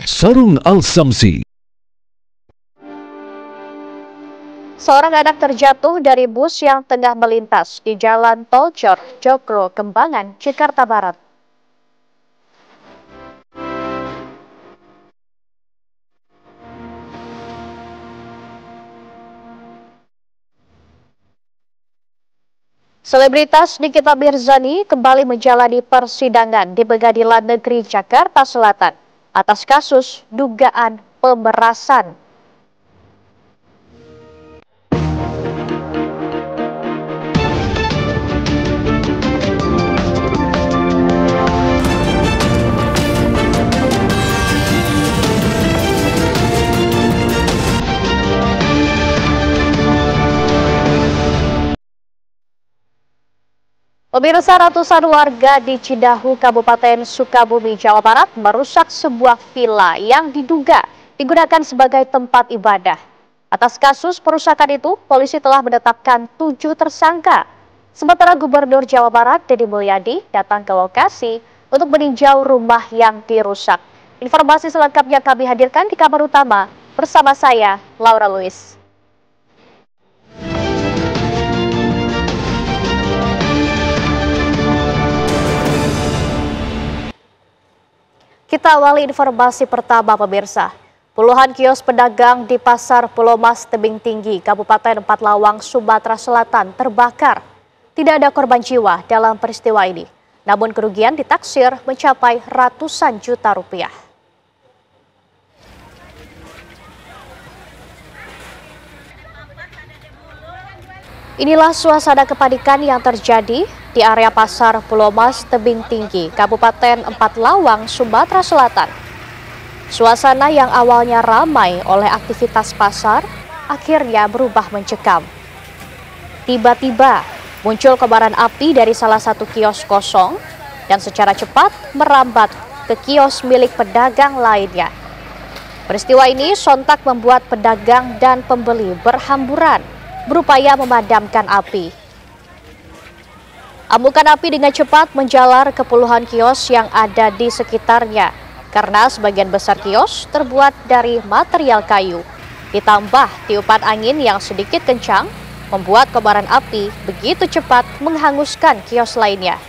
Sarung Al-Samsi. Seorang anak terjatuh dari bus yang tengah melintas di Jalan Tol Joglo Kembangan, Jakarta Barat. Selebritas Nikita Mirzani kembali menjalani persidangan di Pengadilan Negeri Jakarta Selatan atas kasus dugaan pemerasan. Pemirsa, ratusan warga di Cidahu, Kabupaten Sukabumi, Jawa Barat merusak sebuah villa yang diduga digunakan sebagai tempat ibadah. Atas kasus perusakan itu, polisi telah menetapkan 7 tersangka. Sementara Gubernur Jawa Barat, Deddy Mulyadi, datang ke lokasi untuk meninjau rumah yang dirusak. Informasi selengkapnya kami hadirkan di kabar utama bersama saya, Laura Luis. Kita awali informasi pertama, pemirsa. Puluhan kios pedagang di Pasar Pulau Mas Tebing Tinggi, Kabupaten Empat Lawang, Sumatera Selatan terbakar. Tidak ada korban jiwa dalam peristiwa ini. Namun kerugian ditaksir mencapai ratusan juta rupiah. Inilah suasana kepanikan yang terjadi di area Pasar Pulau Mas Tebing Tinggi, Kabupaten Empat Lawang, Sumatera Selatan. Suasana yang awalnya ramai oleh aktivitas pasar, akhirnya berubah mencekam. Tiba-tiba muncul kobaran api dari salah satu kios kosong dan secara cepat merambat ke kios milik pedagang lainnya. Peristiwa ini sontak membuat pedagang dan pembeli berhamburan berupaya memadamkan api. Amukan api dengan cepat menjalar ke puluhan kios yang ada di sekitarnya karena sebagian besar kios terbuat dari material kayu. Ditambah tiupan angin yang sedikit kencang membuat kobaran api begitu cepat menghanguskan kios lainnya.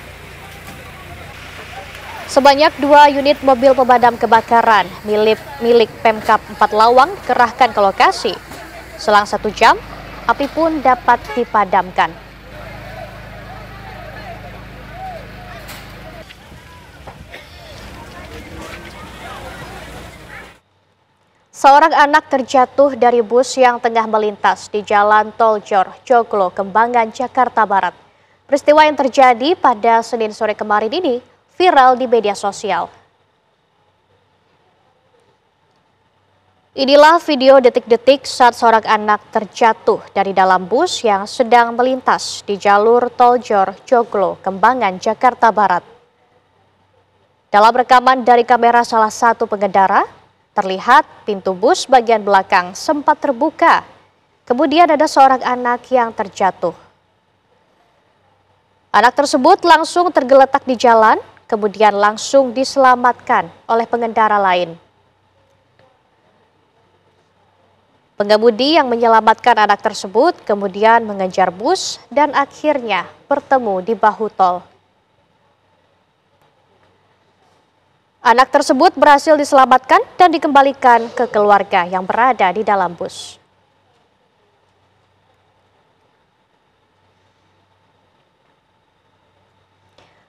Sebanyak 2 unit mobil pemadam kebakaran milik Pemkab Empat Lawang kerahkan ke lokasi. Selang 1 jam, api pun dapat dipadamkan. Seorang anak terjatuh dari bus yang tengah melintas di Jalan Tol Joglo Kembangan, Jakarta Barat. Peristiwa yang terjadi pada Senin sore kemarin ini viral di media sosial. Inilah video detik-detik saat seorang anak terjatuh dari dalam bus yang sedang melintas di jalur Tol Joglo Kembangan, Jakarta Barat. Dalam rekaman dari kamera salah satu pengendara, terlihat pintu bus bagian belakang sempat terbuka. Kemudian ada seorang anak yang terjatuh. Anak tersebut langsung tergeletak di jalan, kemudian langsung diselamatkan oleh pengendara lain. Pengemudi yang menyelamatkan anak tersebut kemudian mengejar bus dan akhirnya bertemu di bahu tol. Anak tersebut berhasil diselamatkan dan dikembalikan ke keluarga yang berada di dalam bus.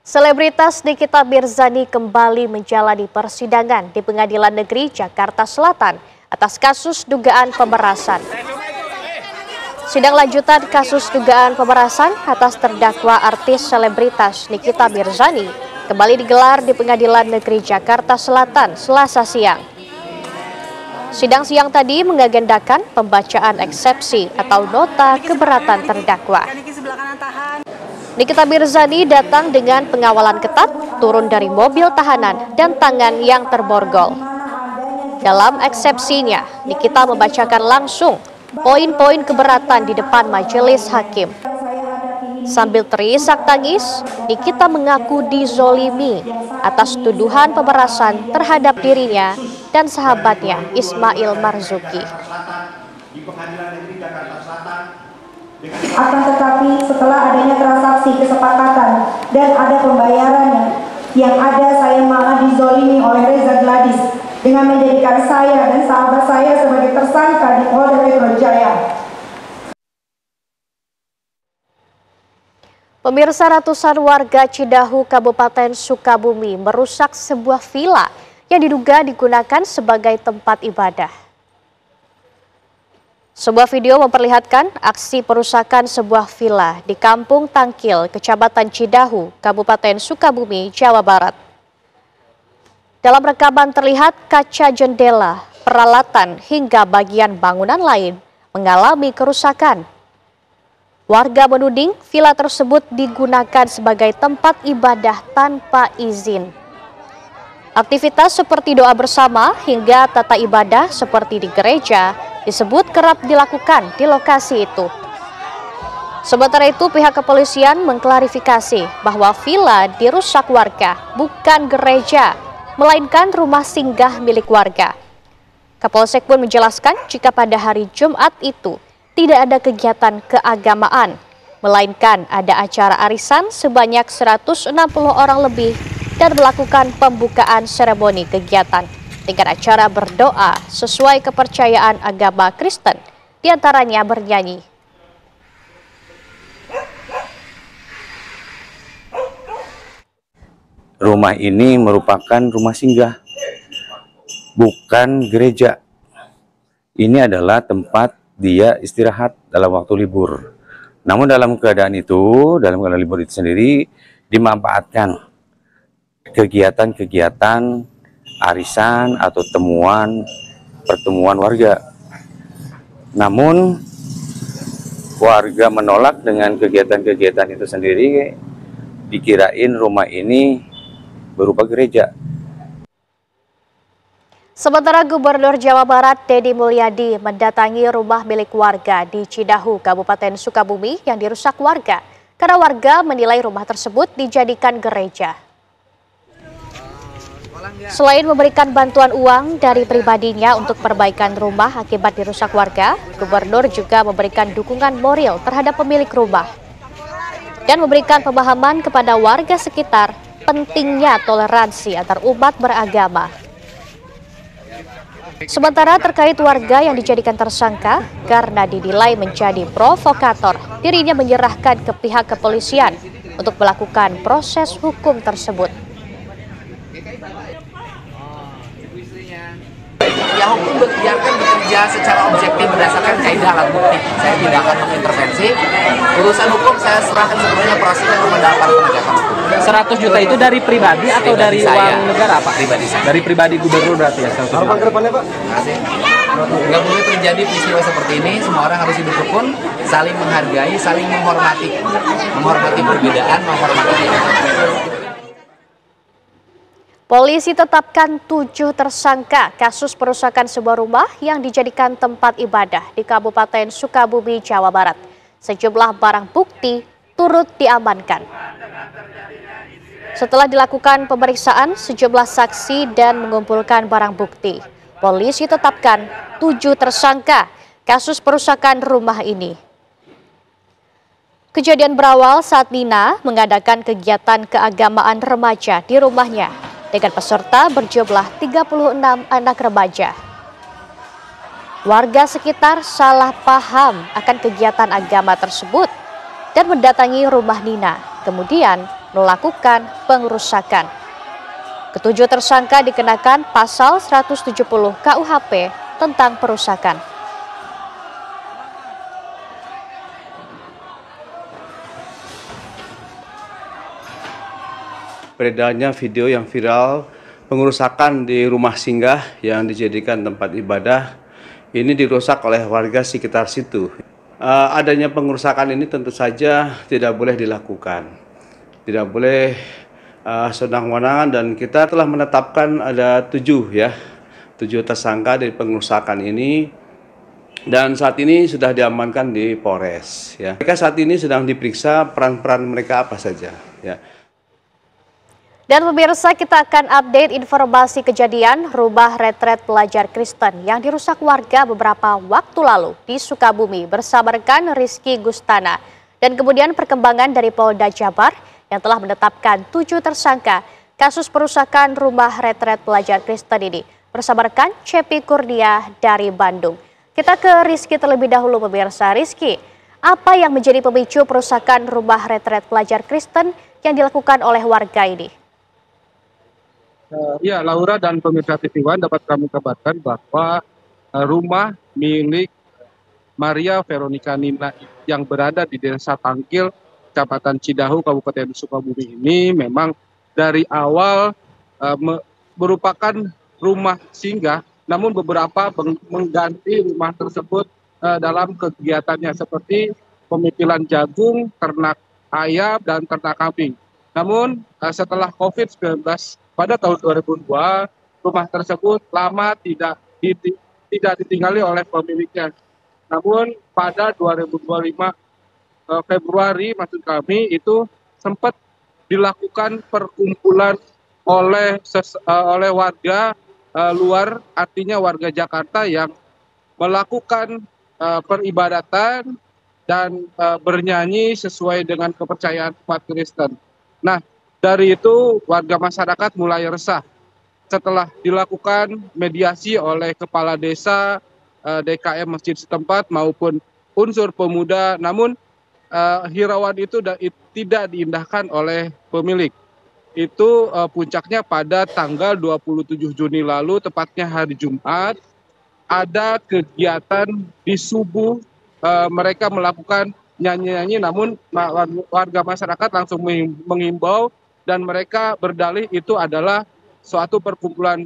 Selebritas Nikita Mirzani kembali menjalani persidangan di Pengadilan Negeri Jakarta Selatan atas kasus dugaan pemerasan. Sidang lanjutan kasus dugaan pemerasan atas terdakwa artis selebritas Nikita Mirzani kembali digelar di Pengadilan Negeri Jakarta Selatan Selasa siang. Sidang siang tadi mengagendakan pembacaan eksepsi atau nota keberatan terdakwa. Nikita Mirzani datang dengan pengawalan ketat, turun dari mobil tahanan dan tangan yang terborgol. Dalam eksepsinya, Nikita membacakan langsung poin-poin keberatan di depan majelis hakim. Sambil terisak tangis, Nikita mengaku dizolimi atas tuduhan pemerasan terhadap dirinya dan sahabatnya Ismail Marzuki. Akan tetapi setelah adanya transaksi kesepakatan dan ada pembayarannya, yang ada saya malah dizolimi oleh Reza Gladys dengan menjadikan saya dan sahabat saya sebagai tersangka di Polda Metro Jaya. Pemirsa, ratusan warga Cidahu, Kabupaten Sukabumi merusak sebuah villa yang diduga digunakan sebagai tempat ibadah. Sebuah video memperlihatkan aksi perusakan sebuah villa di Kampung Tangkil, Kecamatan Cidahu, Kabupaten Sukabumi, Jawa Barat. Dalam rekaman terlihat kaca jendela, peralatan hingga bagian bangunan lain mengalami kerusakan. Warga menuding villa tersebut digunakan sebagai tempat ibadah tanpa izin. Aktivitas seperti doa bersama hingga tata ibadah seperti di gereja disebut kerap dilakukan di lokasi itu. Sementara itu, pihak kepolisian mengklarifikasi bahwa villa dirusak warga, bukan gereja, melainkan rumah singgah milik warga. Kapolsek pun menjelaskan jika pada hari Jumat itu tidak ada kegiatan keagamaan, melainkan ada acara arisan sebanyak 160 orang lebih dan melakukan pembukaan seremoni kegiatan dengan acara berdoa sesuai kepercayaan agama Kristen, diantaranya bernyanyi. Rumah ini merupakan rumah singgah, bukan gereja. Ini adalah tempat dia istirahat dalam waktu libur. Namun dalam keadaan libur itu sendiri dimanfaatkan kegiatan-kegiatan arisan atau pertemuan warga. Namun warga menolak dengan kegiatan-kegiatan itu sendiri, dikirain rumah ini berupa gereja. Sementara Gubernur Jawa Barat Deddy Mulyadi mendatangi rumah milik warga di Cidahu, Kabupaten Sukabumi yang dirusak warga karena warga menilai rumah tersebut dijadikan gereja. Selain memberikan bantuan uang dari pribadinya untuk perbaikan rumah akibat dirusak warga, Gubernur juga memberikan dukungan moral terhadap pemilik rumah dan memberikan pemahaman kepada warga sekitar pentingnya toleransi antar umat beragama. Sementara terkait warga yang dijadikan tersangka karena dinilai menjadi provokator, dirinya menyerahkan ke pihak kepolisian untuk melakukan proses hukum tersebut. Ya, hukum biarkan bekerja secara objektif berdasarkan kaidah alat bukti. Saya tidak akan mengintervensi. Urusan hukum saya serahkan sepenuhnya prosesnya kepada aparat penegak hukum. 100 juta itu dari pribadi atau dari uang negara, Pak? Pribadi saya. Dari pribadi gubernur berarti ya? 100 juta. Harapan ke depannya, Pak? Terima kasih. Nggak boleh terjadi peristiwa seperti ini. Semua orang harus hidup rukun, saling menghargai, saling menghormati. Menghormati perbedaan, menghormati Polisi tetapkan 7 tersangka kasus perusakan sebuah rumah yang dijadikan tempat ibadah di Kabupaten Sukabumi, Jawa Barat. Sejumlah barang bukti turut diamankan. Setelah dilakukan pemeriksaan sejumlah saksi dan mengumpulkan barang bukti, polisi tetapkan 7 tersangka kasus perusakan rumah ini. Kejadian berawal saat Nina mengadakan kegiatan keagamaan remaja di rumahnya dengan peserta berjumlah 36 anak remaja. Warga sekitar salah paham akan kegiatan agama tersebut dan mendatangi rumah Nina, kemudian melakukan pengerusakan. Ketujuh tersangka dikenakan pasal 170 KUHP tentang perusakan. Beredarnya video yang viral pengerusakan di rumah singgah yang dijadikan tempat ibadah ini dirusak oleh warga sekitar situ. Adanya pengerusakan ini tentu saja tidak boleh dilakukan, tidak boleh senang-wenangan, dan kita telah menetapkan ada 7 tersangka dari pengerusakan ini, dan saat ini sudah diamankan di Polres. Mereka saat ini sedang diperiksa peran-peran mereka apa saja. Dan pemirsa, kita akan update informasi kejadian rumah retret pelajar Kristen yang dirusak warga beberapa waktu lalu di Sukabumi bersama rekan Rizky Gustana. Dan kemudian perkembangan dari Polda Jabar yang telah menetapkan 7 tersangka kasus perusakan rumah retret pelajar Kristen ini bersama rekan Cepi Kurnia dari Bandung. Kita ke Rizky terlebih dahulu pemirsa. Rizky, apa yang menjadi pemicu perusakan rumah retret pelajar Kristen yang dilakukan oleh warga ini? Ya, Laura dan pemirsa TV One dapat kami kabarkan bahwa rumah milik Maria Veronica Nina yang berada di Desa Tangkil, Kecamatan Cidahu, Kabupaten Sukabumi ini memang dari awal merupakan rumah singgah, namun beberapa mengganti rumah tersebut dalam kegiatannya seperti pemipilan jagung, ternak ayam, dan ternak kambing. Namun setelah COVID-19 pada tahun 2002, rumah tersebut lama tidak ditinggali oleh pemiliknya. Namun pada 2025 Februari maksud kami itu sempat dilakukan perkumpulan oleh warga luar, artinya warga Jakarta yang melakukan peribadatan dan bernyanyi sesuai dengan kepercayaan umat Kristen. Nah, dari itu warga masyarakat mulai resah setelah dilakukan mediasi oleh kepala desa, DKM masjid setempat maupun unsur pemuda, namun hirauan itu tidak diindahkan oleh pemilik. Itu puncaknya pada tanggal 27 Juni lalu, tepatnya hari Jumat, ada kegiatan di subuh, mereka melakukan nyanyi-nyanyi, namun warga masyarakat langsung mengimbau dan mereka berdalih itu adalah suatu perkumpulan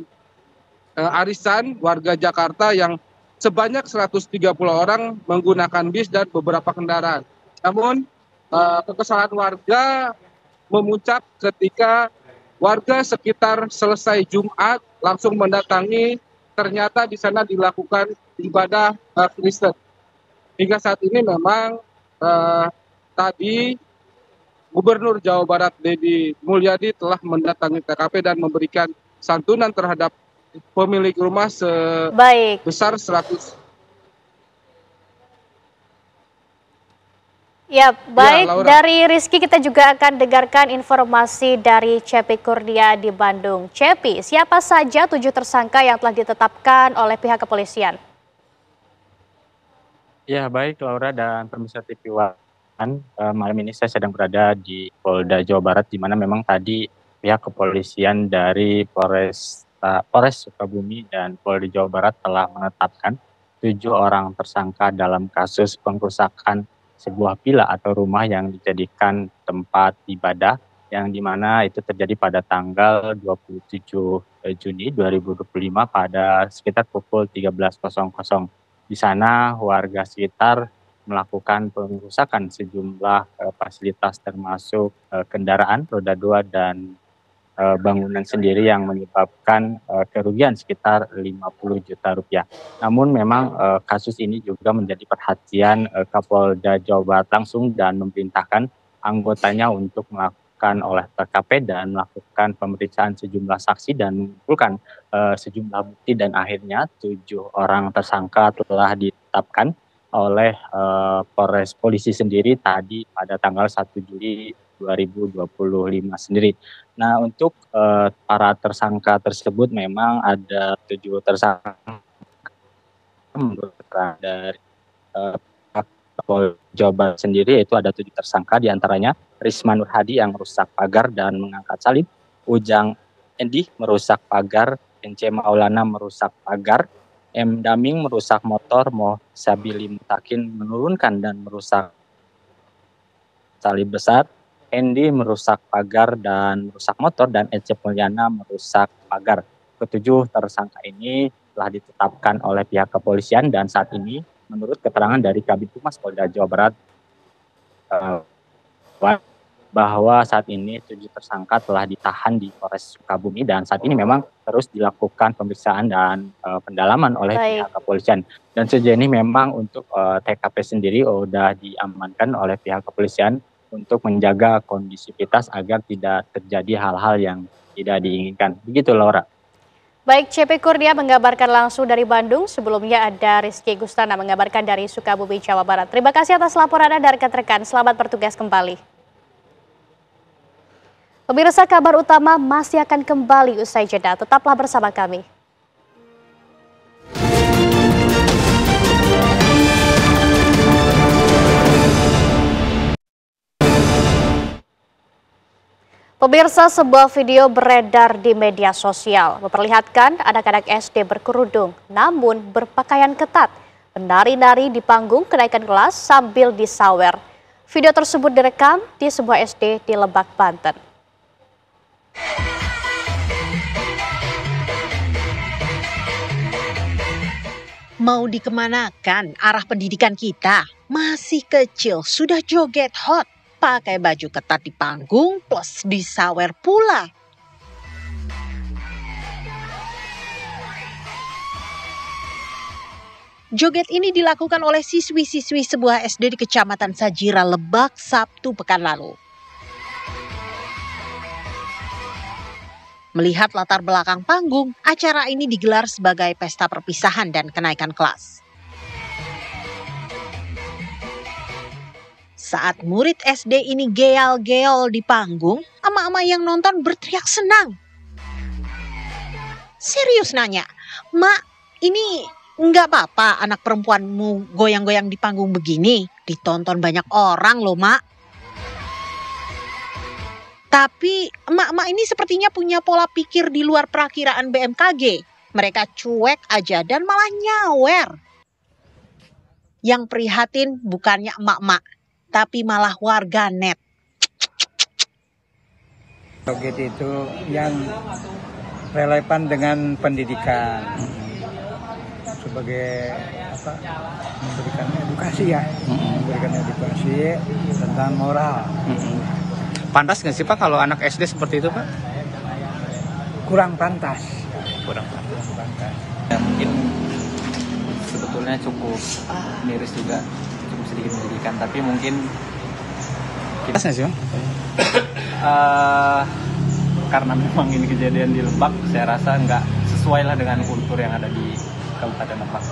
arisan warga Jakarta yang sebanyak 130 orang menggunakan bis dan beberapa kendaraan. Namun kekesalan warga memuncak ketika warga sekitar selesai Jumat langsung mendatangi, ternyata di sana dilakukan ibadah Kristen. Hingga saat ini memang tadi Gubernur Jawa Barat Deddy Mulyadi telah mendatangi TKP dan memberikan santunan terhadap pemilik rumah sebesar 100. Ya, baik. Ya, dari Rizky kita juga akan dengarkan informasi dari Cepi Kurnia di Bandung. Cepi, siapa saja 7 tersangka yang telah ditetapkan oleh pihak kepolisian? Ya, baik Laura dan pemirsa TV One. Malam ini saya sedang berada di Polda Jawa Barat, di mana memang tadi pihak kepolisian dari Polres Sukabumi dan Polda Jawa Barat telah menetapkan 7 orang tersangka dalam kasus pengrusakan sebuah villa atau rumah yang dijadikan tempat ibadah, yang dimana itu terjadi pada tanggal 27 Juni 2025 pada sekitar pukul 13.00. Di sana warga sekitar melakukan pengrusakan sejumlah fasilitas termasuk kendaraan roda 2 dan bangunan sendiri yang menyebabkan kerugian sekitar 50 juta rupiah. Namun memang kasus ini juga menjadi perhatian Kapolda Jawa Barat langsung dan memerintahkan anggotanya untuk melakukan olah TKP dan melakukan pemeriksaan sejumlah saksi dan mengumpulkan sejumlah bukti, dan akhirnya 7 orang tersangka telah ditetapkan oleh Polres Polisi sendiri tadi pada tanggal 1 Juli 2025 sendiri. Nah, untuk para tersangka tersebut memang ada 7 tersangka dari Polda Jawa Barat sendiri, yaitu ada 7 tersangka, diantaranya Risma Nur Hadi yang merusak pagar dan mengangkat salib, Ujang Endi merusak pagar, Ence Maulana merusak pagar, M. Daming merusak motor, Mo Sabili Mutakin menurunkan dan merusak salib besar, Endi merusak pagar dan merusak motor, dan Ece Mulyana merusak pagar. Ketujuh tersangka ini telah ditetapkan oleh pihak kepolisian, dan saat ini menurut keterangan dari Kabid Humas Polda Jawa Barat bahwa saat ini 7 tersangka telah ditahan di Polres Sukabumi, dan saat ini memang terus dilakukan pemeriksaan dan pendalaman oleh pihak kepolisian. Dan sejauh ini memang untuk TKP sendiri sudah diamankan oleh pihak kepolisian untuk menjaga kondisivitas agar tidak terjadi hal-hal yang tidak diinginkan. Begitu, Laura. Baik, CP Kurnia mengabarkan langsung dari Bandung. Sebelumnya ada Rizky Gustana mengabarkan dari Sukabumi, Jawa Barat. Terima kasih atas laporan Anda rekan-rekan. Selamat bertugas kembali. Pemirsa, kabar utama masih akan kembali usai jeda. Tetaplah bersama kami. Pemirsa, sebuah video beredar di media sosial memperlihatkan anak-anak SD berkerudung namun berpakaian ketat menari-nari di panggung kenaikan kelas sambil disawer. Video tersebut direkam di sebuah SD di Lebak, Banten. Mau dikemanakan arah pendidikan kita? Masih kecil, sudah joget hot. Pakai baju ketat di panggung plus disawer pula. Joget ini dilakukan oleh siswi-siswi sebuah SD di Kecamatan Sajira, Lebak, Sabtu pekan lalu. Melihat latar belakang panggung, acara ini digelar sebagai pesta perpisahan dan kenaikan kelas. Saat murid SD ini geol-geol di panggung, emak-emak yang nonton berteriak senang. Serius nanya, "Mak, ini nggak apa-apa anak perempuanmu goyang-goyang di panggung begini? Ditonton banyak orang loh, Mak." Tapi emak-emak ini sepertinya punya pola pikir di luar perakiraan BMKG. Mereka cuek aja dan malah nyawer. Yang prihatin bukannya emak-emak, tapi malah warga net. Joget itu yang relevan dengan pendidikan sebagai apa? Memberikan edukasi ya, memberikan edukasi tentang moral. Pantas nggak sih Pak kalau anak SD seperti itu Pak? Kurang pantas. Kurang pantas. Ya, mungkin sebetulnya cukup miris juga. Sedikit menjadikan, tapi mungkin kita sih karena memang ini kejadian di Lebak, saya rasa nggak sesuai lah dengan kultur yang ada di Kabupaten Lebak.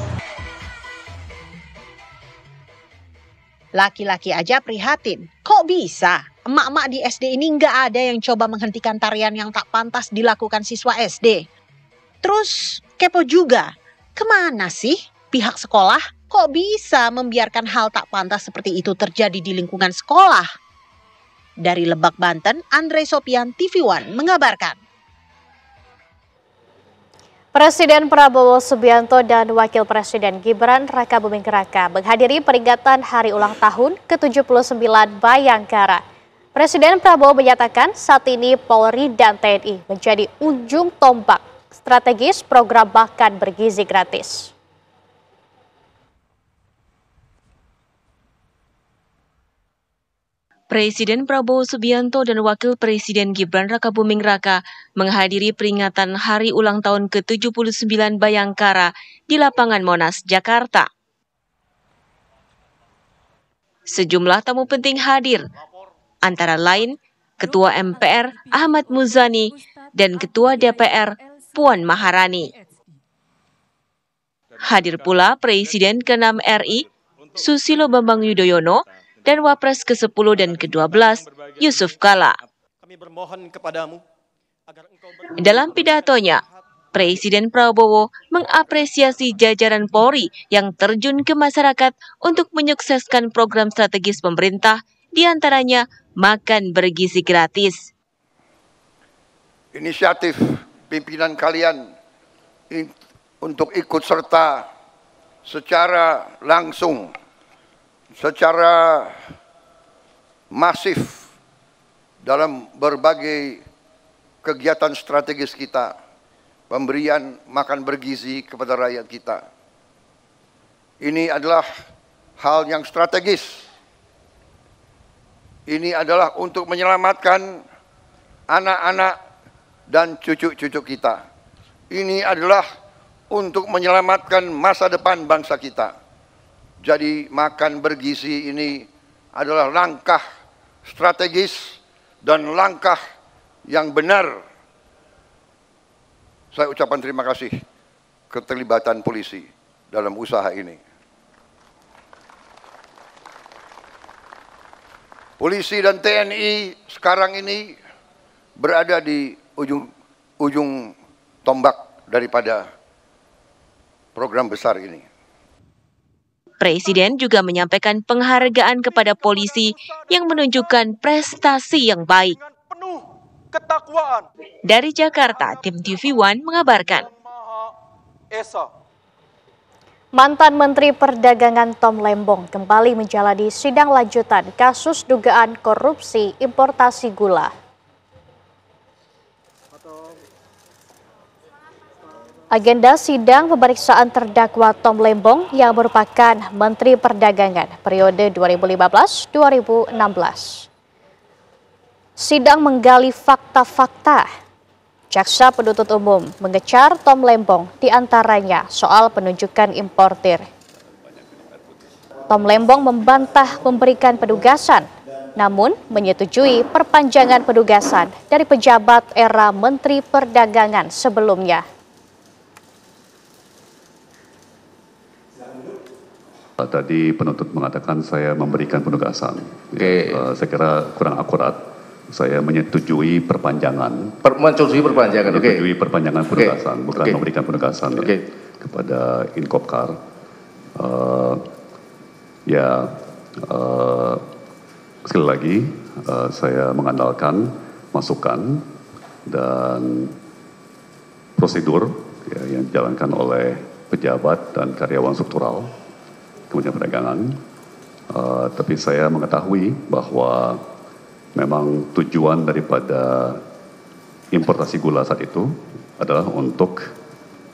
Laki-laki aja prihatin, kok bisa emak-emak di SD ini nggak ada yang coba menghentikan tarian yang tak pantas dilakukan siswa SD? Terus kepo juga, kemana sih pihak sekolah? Kok bisa membiarkan hal tak pantas seperti itu terjadi di lingkungan sekolah? Dari Lebak, Banten, Andre Sopian, TV One mengabarkan. Presiden Prabowo Subianto dan Wakil Presiden Gibran Rakabuming Raka menghadiri peringatan Hari Ulang Tahun ke-79 Bayangkara. Presiden Prabowo menyatakan saat ini Polri dan TNI menjadi ujung tombak strategis program makan bergizi gratis. Presiden Prabowo Subianto dan Wakil Presiden Gibran Rakabuming Raka menghadiri peringatan Hari Ulang Tahun ke-79 Bayangkara di lapangan Monas, Jakarta. Sejumlah tamu penting hadir, antara lain Ketua MPR Ahmad Muzani dan Ketua DPR Puan Maharani. Hadir pula Presiden ke-6 RI Susilo Bambang Yudhoyono dan Wapres ke-10 dan ke-12 Yusuf Kala. Dalam pidatonya, Presiden Prabowo mengapresiasi jajaran Polri yang terjun ke masyarakat untuk menyukseskan program strategis pemerintah, diantaranya makan bergizi gratis. Inisiatif pimpinan kalian untuk ikut serta secara langsung, secara masif dalam berbagai kegiatan strategis kita, pemberian makan bergizi kepada rakyat kita. Ini adalah hal yang strategis. Ini adalah untuk menyelamatkan anak-anak dan cucu-cucu kita. Ini adalah untuk menyelamatkan masa depan bangsa kita. Jadi makan bergizi ini adalah langkah strategis, dan langkah yang benar. Saya ucapkan terima kasih keterlibatan polisi dalam usaha ini. Polisi dan TNI sekarang ini berada di ujung tombak daripada program besar ini. Presiden juga menyampaikan penghargaan kepada polisi yang menunjukkan prestasi yang baik. Dari Jakarta, tim TV One mengabarkan. Mantan Menteri Perdagangan Tom Lembong kembali menjalani sidang lanjutan kasus dugaan korupsi importasi gula. Agenda sidang pemeriksaan terdakwa Tom Lembong yang merupakan Menteri Perdagangan periode 2015-2016. Sidang menggali fakta-fakta. Jaksa penuntut umum mengejar Tom Lembong diantaranya soal penunjukan importir. Tom Lembong membantah memberikan penugasan, namun menyetujui perpanjangan penugasan dari pejabat era Menteri Perdagangan sebelumnya. Tadi penuntut mengatakan saya memberikan penugasan. Saya kira kurang akurat. Saya menyetujui perpanjangan. Menyetujui perpanjangan, menyetujui perpanjangan penugasan, bukan memberikan penugasan kepada Inkopkar. Sekali lagi, saya mengandalkan masukan dan prosedur yang dijalankan oleh pejabat dan karyawan struktural Kementerian Perdagangan, tapi saya mengetahui bahwa memang tujuan daripada importasi gula saat itu adalah untuk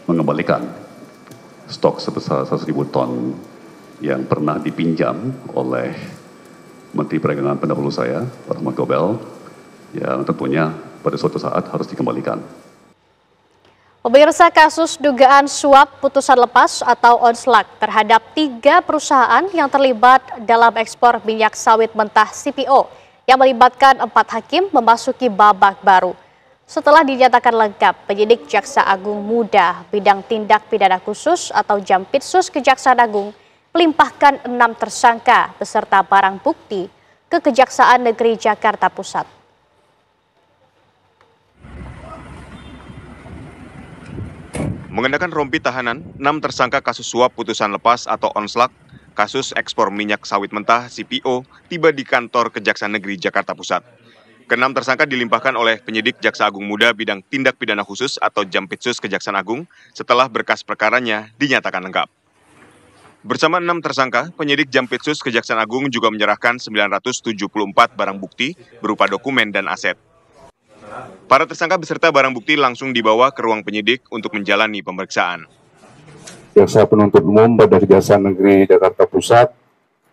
mengembalikan stok sebesar 100.000 ton yang pernah dipinjam oleh Menteri Perdagangan pendahulu saya, Pak Rahmat Gobel, yang tentunya pada suatu saat harus dikembalikan. Pemirsa, kasus dugaan suap putusan lepas atau onslak terhadap 3 perusahaan yang terlibat dalam ekspor minyak sawit mentah CPO yang melibatkan 4 hakim memasuki babak baru. Setelah dinyatakan lengkap, penyidik Jaksa Agung Muda bidang tindak pidana khusus atau Jampitsus Kejaksaan Agung melimpahkan 6 tersangka beserta barang bukti ke Kejaksaan Negeri Jakarta Pusat. Mengenakan rompi tahanan, 6 tersangka kasus suap putusan lepas atau onslak, kasus ekspor minyak sawit mentah CPO tiba di kantor Kejaksaan Negeri Jakarta Pusat. Ke-6 tersangka dilimpahkan oleh penyidik Jaksa Agung Muda bidang tindak pidana khusus atau Jampitsus Kejaksaan Agung setelah berkas perkaranya dinyatakan lengkap. Bersama 6 tersangka, penyidik Jampitsus Kejaksaan Agung juga menyerahkan 974 barang bukti berupa dokumen dan aset. Para tersangka beserta barang bukti langsung dibawa ke ruang penyidik untuk menjalani pemeriksaan. Jaksa penuntut umum pada Kejaksaan Negeri Jakarta Pusat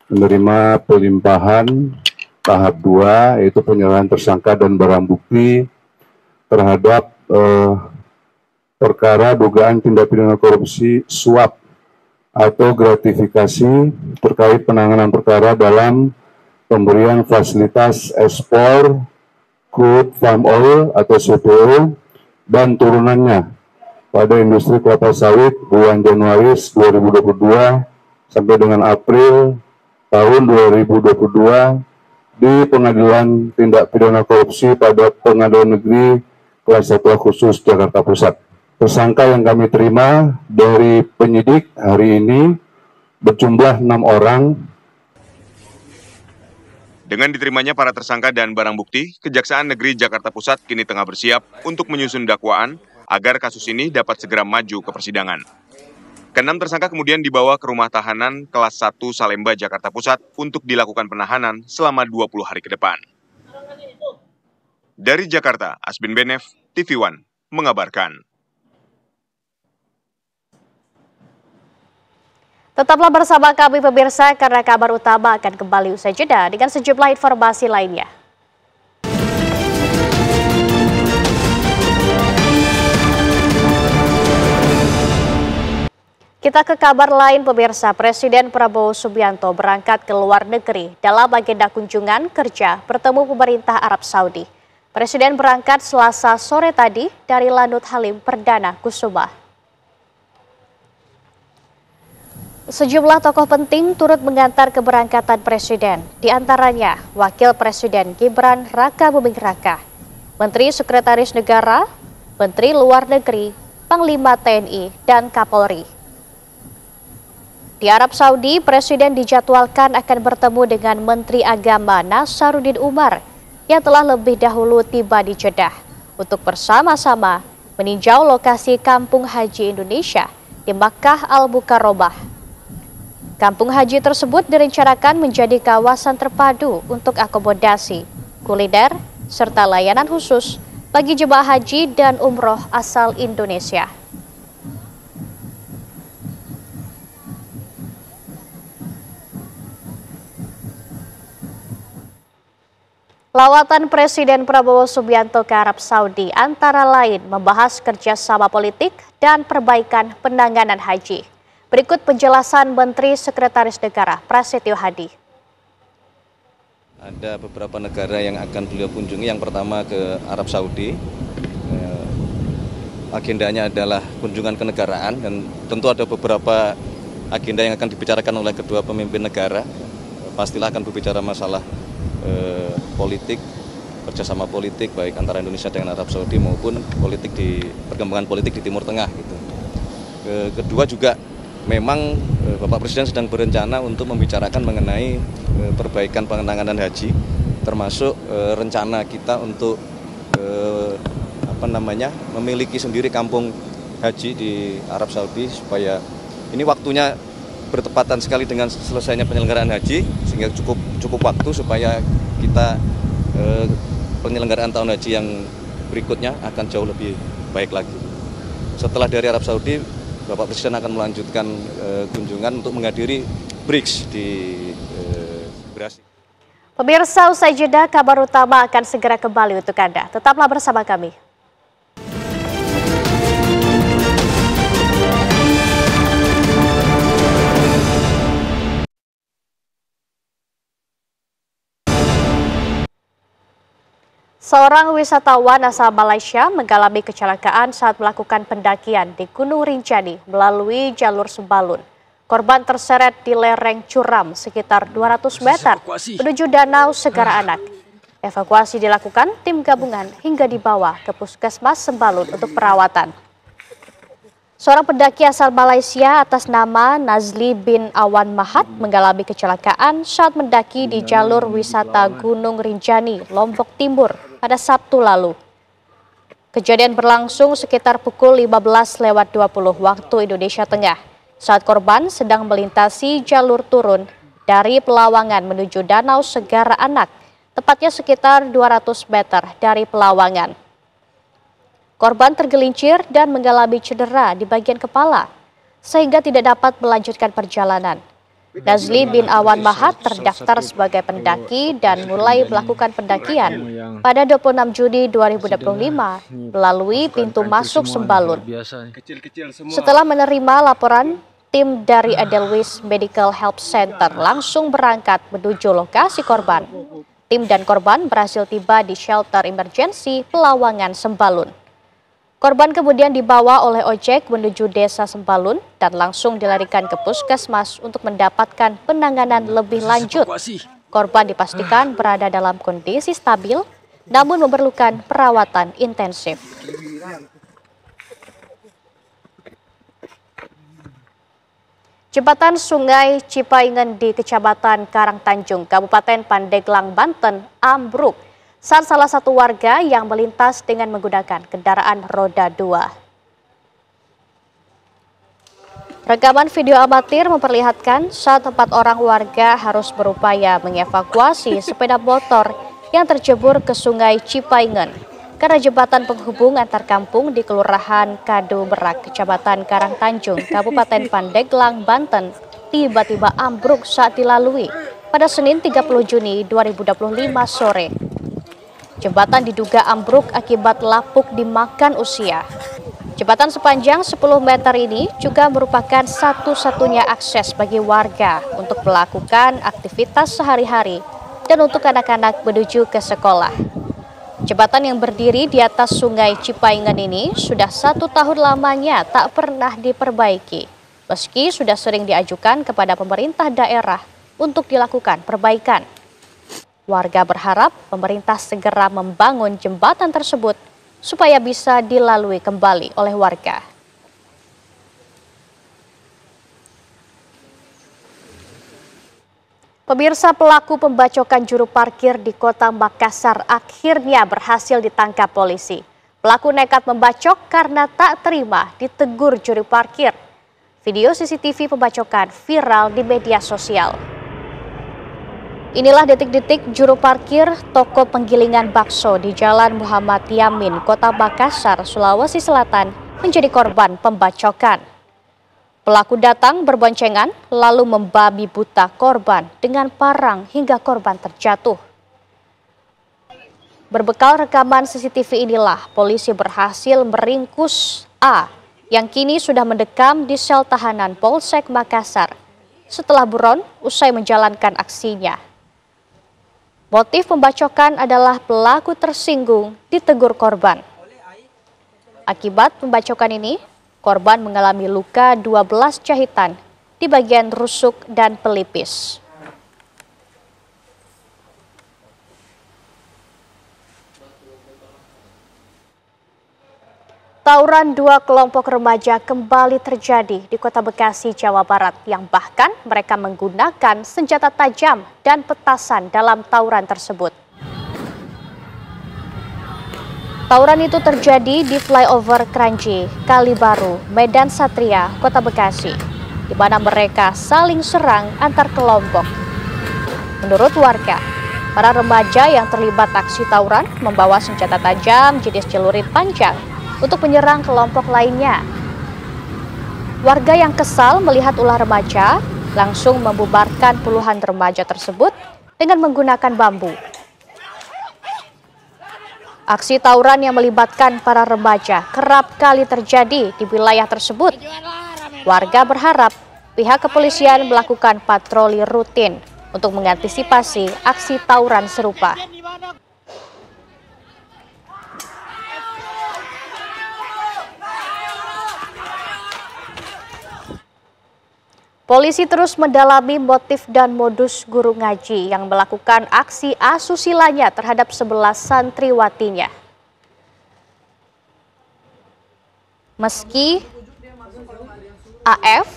menerima pelimpahan tahap 2, yaitu penyerahan tersangka dan barang bukti terhadap perkara dugaan tindak pidana korupsi suap atau gratifikasi terkait penanganan perkara dalam pemberian fasilitas ekspor crude palm oil atau CPO dan turunannya pada industri kelapa sawit bulan Januari 2022 sampai dengan April tahun 2022 di Pengadilan Tindak Pidana Korupsi pada Pengadilan Negeri Kelas 1 Khusus Jakarta Pusat. Tersangka yang kami terima dari penyidik hari ini berjumlah 6 orang. Dengan diterimanya para tersangka dan barang bukti, Kejaksaan Negeri Jakarta Pusat kini tengah bersiap untuk menyusun dakwaan agar kasus ini dapat segera maju ke persidangan. Ke-6 tersangka kemudian dibawa ke rumah tahanan kelas 1 Salemba, Jakarta Pusat untuk dilakukan penahanan selama 20 hari ke depan. Dari Jakarta, Asbin Benef, TV One, mengabarkan. Tetaplah bersama kami pemirsa karena kabar utama akan kembali usai jeda dengan sejumlah informasi lainnya. Kita ke kabar lain pemirsa, Presiden Prabowo Subianto berangkat ke luar negeri dalam agenda kunjungan kerja bertemu pemerintah Arab Saudi. Presiden berangkat Selasa sore tadi dari Lanut Halim Perdana Kusuma. Sejumlah tokoh penting turut mengantar keberangkatan Presiden, di antaranya Wakil Presiden Gibran Rakabuming Raka, Menteri Sekretaris Negara, Menteri Luar Negeri, Panglima TNI, dan Kapolri. Di Arab Saudi, Presiden dijadwalkan akan bertemu dengan Menteri Agama Nasaruddin Umar yang telah lebih dahulu tiba di Jeddah untuk bersama-sama meninjau lokasi Kampung Haji Indonesia di Makkah Al-Mukarromah. Kampung Haji tersebut direncanakan menjadi kawasan terpadu untuk akomodasi, kuliner, serta layanan khusus bagi jemaah haji dan umroh asal Indonesia. Lawatan Presiden Prabowo Subianto ke Arab Saudi antara lain membahas kerjasama politik dan perbaikan penanganan haji. Berikut penjelasan Menteri Sekretaris Negara Prasetyo Hadi. Ada beberapa negara yang akan beliau kunjungi. Yang pertama ke Arab Saudi. Agendanya adalah kunjungan kenegaraan dan tentu ada beberapa agenda yang akan dibicarakan oleh kedua pemimpin negara. Pastilah akan berbicara masalah politik, kerjasama politik baik antara Indonesia dengan Arab Saudi maupun perkembangan politik di Timur Tengah gitu. Kedua juga memang Bapak Presiden sedang berencana untuk membicarakan mengenai perbaikan penanganan haji, termasuk rencana kita untuk memiliki sendiri kampung haji di Arab Saudi supaya ini waktunya bertepatan sekali dengan selesainya penyelenggaraan haji sehingga cukup waktu supaya kita penyelenggaraan tahun haji yang berikutnya akan jauh lebih baik lagi. Setelah dari Arab Saudi, Bapak Presiden akan melanjutkan kunjungan untuk menghadiri BRICS di Brasil. Pemirsa, usai jeda kabar utama akan segera kembali untuk Anda. Tetaplah bersama kami. Seorang wisatawan asal Malaysia mengalami kecelakaan saat melakukan pendakian di Gunung Rinjani melalui jalur Sembalun. Korban terseret di lereng curam sekitar 200 meter menuju Danau Segara Anak. Evakuasi dilakukan tim gabungan hingga dibawa ke Puskesmas Sembalun untuk perawatan. Seorang pendaki asal Malaysia atas nama Nazli bin Awan Mahat mengalami kecelakaan saat mendaki di jalur wisata Gunung Rinjani, Lombok Timur pada Sabtu lalu. Kejadian berlangsung sekitar pukul 15.20 waktu Indonesia Tengah saat korban sedang melintasi jalur turun dari Pelawangan menuju Danau Segara Anak, tepatnya sekitar 200 meter dari Pelawangan. Korban tergelincir dan mengalami cedera di bagian kepala, sehingga tidak dapat melanjutkan perjalanan. Nazli bin Awan Mahat terdaftar sebagai pendaki dan mulai melakukan pendakian pada 26 Juni 2025 melalui pintu masuk Sembalun. Setelah menerima laporan, tim dari Edelweiss Medical Help Center langsung berangkat menuju lokasi korban. Tim dan korban berhasil tiba di shelter emergency Pelawangan Sembalun. Korban kemudian dibawa oleh ojek menuju desa Sembalun dan langsung dilarikan ke puskesmas untuk mendapatkan penanganan lebih lanjut. Korban dipastikan berada dalam kondisi stabil, namun memerlukan perawatan intensif. Jembatan Sungai Cipaingen di Kecamatan Karangtanjung, Kabupaten Pandeglang, Banten, ambruk saat salah satu warga yang melintas dengan menggunakan kendaraan roda 2. Rekaman video amatir memperlihatkan saat 4 orang warga harus berupaya mengevakuasi sepeda motor yang tercebur ke Sungai Cipaingen karena jembatan penghubung antar kampung di Kelurahan Kadu Merak, Kecamatan Karangtanjung, Kabupaten Pandeglang, Banten, tiba-tiba ambruk saat dilalui pada Senin 30 Juni 2025 sore. Jembatan diduga ambruk akibat lapuk dimakan usia. Jembatan sepanjang 10 meter ini juga merupakan satu-satunya akses bagi warga untuk melakukan aktivitas sehari-hari dan untuk anak-anak menuju ke sekolah. Jembatan yang berdiri di atas Sungai Cipaingan ini sudah 1 tahun lamanya tak pernah diperbaiki, meski sudah sering diajukan kepada pemerintah daerah untuk dilakukan perbaikan. Warga berharap pemerintah segera membangun jembatan tersebut supaya bisa dilalui kembali oleh warga. Pemirsa, pelaku pembacokan juru parkir di Kota Makassar akhirnya berhasil ditangkap polisi. Pelaku nekat membacok karena tak terima ditegur juru parkir. Video CCTV pembacokan viral di media sosial. Inilah detik-detik juru parkir toko penggilingan bakso di Jalan Muhammad Yamin, Kota Makassar, Sulawesi Selatan menjadi korban pembacokan. Pelaku datang berboncengan lalu membabi buta korban dengan parang hingga korban terjatuh. Berbekal rekaman CCTV inilah polisi berhasil meringkus A yang kini sudah mendekam di sel tahanan Polsek Makassar setelah buron usai menjalankan aksinya. Motif pembacokan adalah pelaku tersinggung ditegur korban. Akibat pembacokan ini, korban mengalami luka 12 jahitan di bagian rusuk dan pelipis. Tawuran 2 kelompok remaja kembali terjadi di Kota Bekasi, Jawa Barat, yang bahkan mereka menggunakan senjata tajam dan petasan dalam tawuran tersebut. Tawuran itu terjadi di flyover Kranji, Kalibaru, Medan Satria, Kota Bekasi, di mana mereka saling serang antar kelompok. Menurut warga, para remaja yang terlibat aksi tawuran membawa senjata tajam jenis celurit panjang untuk menyerang kelompok lainnya. Warga yang kesal melihat ulah remaja langsung membubarkan puluhan remaja tersebut dengan menggunakan bambu. Aksi tawuran yang melibatkan para remaja kerap kali terjadi di wilayah tersebut. Warga berharap pihak kepolisian melakukan patroli rutin untuk mengantisipasi aksi tawuran serupa. Polisi terus mendalami motif dan modus guru ngaji yang melakukan aksi asusilanya terhadap 11 santriwatinya. Meski AF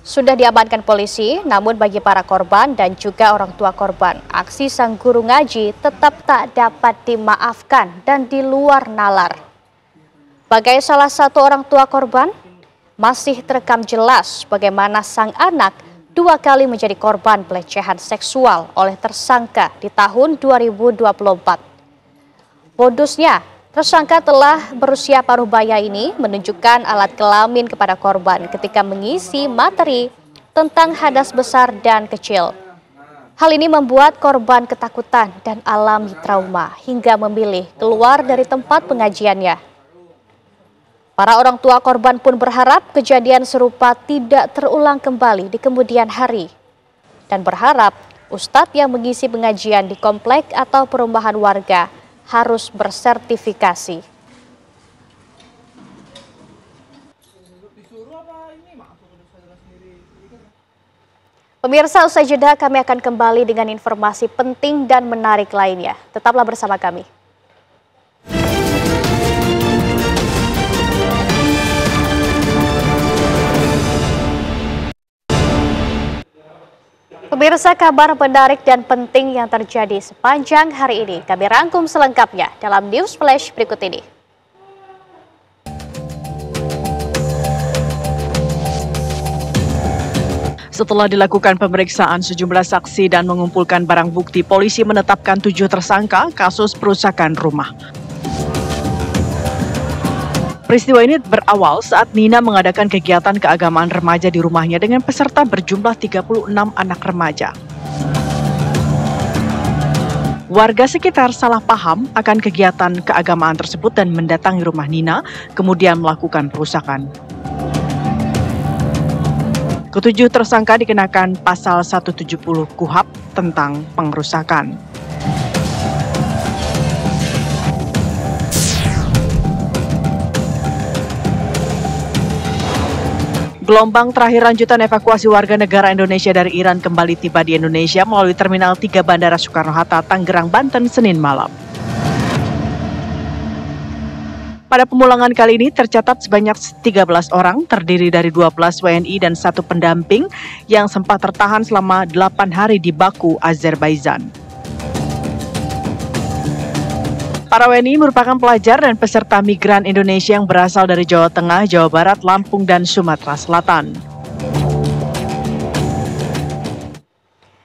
sudah diamankan polisi, namun bagi para korban dan juga orang tua korban, aksi sang guru ngaji tetap tak dapat dimaafkan dan di luar nalar. Sebagai salah satu orang tua korban, masih terekam jelas bagaimana sang anak 2 kali menjadi korban pelecehan seksual oleh tersangka di tahun 2024. Modusnya, tersangka telah berusia paruh baya ini menunjukkan alat kelamin kepada korban ketika mengisi materi tentang hadas besar dan kecil. Hal ini membuat korban ketakutan dan alami trauma hingga memilih keluar dari tempat pengajiannya. Para orang tua korban pun berharap kejadian serupa tidak terulang kembali di kemudian hari dan berharap ustadz yang mengisi pengajian di komplek atau perumahan warga harus bersertifikasi. Pemirsa, usai jeda kami akan kembali dengan informasi penting dan menarik lainnya. Tetaplah bersama kami. Pemirsa, kabar menarik dan penting yang terjadi sepanjang hari ini kami rangkum selengkapnya dalam News Flash berikut ini. Setelah dilakukan pemeriksaan sejumlah saksi dan mengumpulkan barang bukti, polisi menetapkan 7 tersangka kasus perusakan rumah. Peristiwa ini berawal saat Nina mengadakan kegiatan keagamaan remaja di rumahnya dengan peserta berjumlah 36 anak remaja. Warga sekitar salah paham akan kegiatan keagamaan tersebut dan mendatangi rumah Nina, kemudian melakukan perusakan. Ketujuh tersangka dikenakan pasal 170 KUHP tentang pengerusakan. Gelombang terakhir lanjutan evakuasi warga negara Indonesia dari Iran kembali tiba di Indonesia melalui Terminal 3 Bandara Soekarno-Hatta, Tangerang, Banten, Senin malam. Pada pemulangan kali ini tercatat sebanyak 13 orang, terdiri dari 12 WNI dan 1 pendamping yang sempat tertahan selama 8 hari di Baku, Azerbaijan. Para WNI merupakan pelajar dan peserta migran Indonesia yang berasal dari Jawa Tengah, Jawa Barat, Lampung, dan Sumatera Selatan.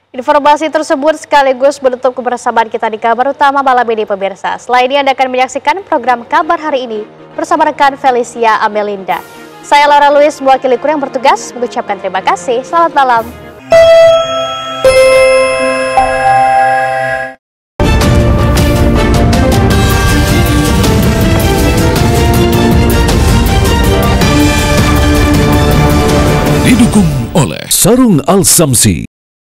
Informasi tersebut sekaligus menutup kebersamaan kita di kabar utama malam ini, pemirsa. Setelah ini Anda akan menyaksikan program kabar hari ini bersama rekan Felicia Amelinda. Saya Laura Luis, mewakili kru yang bertugas, mengucapkan terima kasih. Selamat malam. Didukung oleh Sarung Al Samsi.